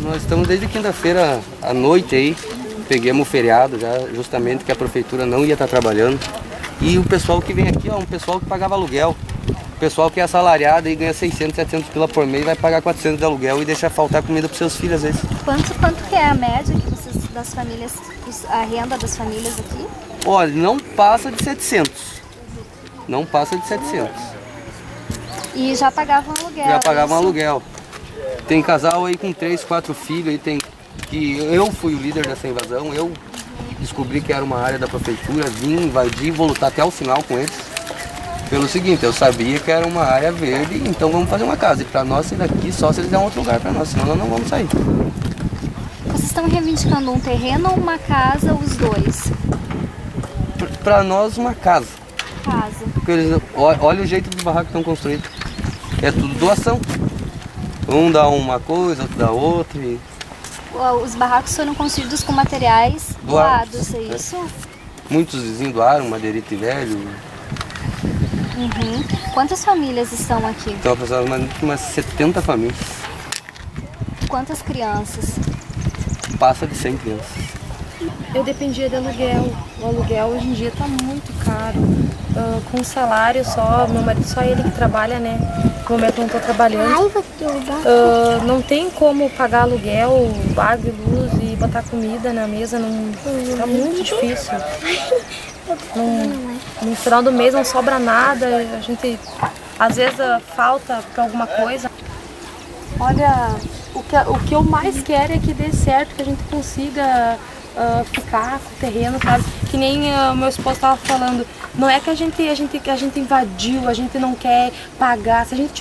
Nós estamos desde quinta-feira à noite aí, pegamos o feriado já, justamente que a prefeitura não ia estar trabalhando. E o pessoal que vem aqui, ó, um pessoal que pagava aluguel. O pessoal que é assalariado e ganha 600, 700 pila por mês vai pagar 400 de aluguel e deixar faltar comida para seus filhos às vezes. Quanto que é a média que vocês, das famílias, a renda das famílias aqui? Olha, não passa de 700. Não passa de 700. E já pagavam aluguel? Já pagavam aluguel. Tem casal aí com 3, 4 filhos, aí tem que eu fui o líder dessa invasão, eu descobri que era uma área da prefeitura, vim invadir e vou lutar até o final com eles. Pelo seguinte, eu sabia que era uma área verde, então vamos fazer uma casa. E para nós sair daqui só se eles derem outro lugar para nós, senão nós não vamos sair. Vocês estão reivindicando um terreno ou uma casa, os dois? Para nós, uma casa. Casa. Porque eles, olha o jeito dos barracos que estão construídos. É tudo doação. Um dá uma coisa, outro dá outra. E... Os barracos foram construídos com materiais doados, é isso? Muitos vizinhos doaram, madeirite velho. Uhum. Quantas famílias estão aqui? Então, umas 70 famílias. Quantas crianças? Passa de 100 crianças. Eu dependia de aluguel. O aluguel hoje em dia está muito caro. Com salário só, meu marido só ele que trabalha, né? No momento eu não estou trabalhando. Não tem como pagar aluguel, água e luz e botar comida na mesa, não, tá muito difícil. No final do mês não sobra nada, a gente às vezes falta para alguma coisa. Olha, o que eu mais quero é que dê certo, que a gente consiga ficar com o terreno, sabe? Que nem meu esposo estava falando, não é que a gente invadiu, a gente não quer pagar. Se a gente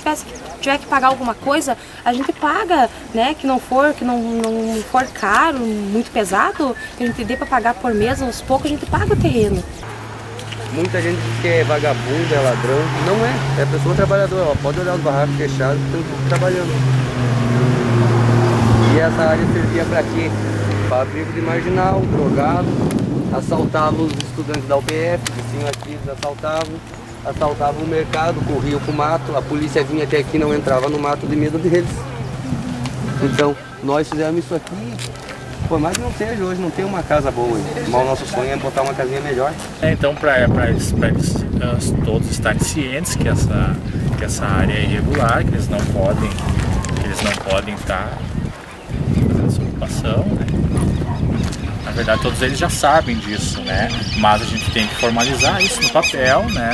tiver que pagar alguma coisa, a gente paga, né? Que não for caro, muito pesado, que a gente dê para pagar por mês, aos poucos a gente paga o terreno. Muita gente diz que é vagabundo, é ladrão. Não é, é pessoa trabalhadora. Ó, pode olhar os barracos fechados, estão tudo trabalhando. E essa área servia para quê? Para abrigo de marginal, drogado, assaltavam os estudantes da UBF, que tinham aqui, eles assaltavam o mercado, corriam para o mato, a polícia vinha até aqui, não entrava no mato de medo deles. Então, nós fizemos isso aqui, por mais que não seja hoje, não tem uma casa boa. Mas o nosso sonho é botar uma casinha melhor. Então, para eles todos estarem cientes que essa área é irregular, que eles não podem estar fazendo essa ocupação, né? Na verdade, todos eles já sabem disso, né? Mas a gente tem que formalizar isso no papel, né?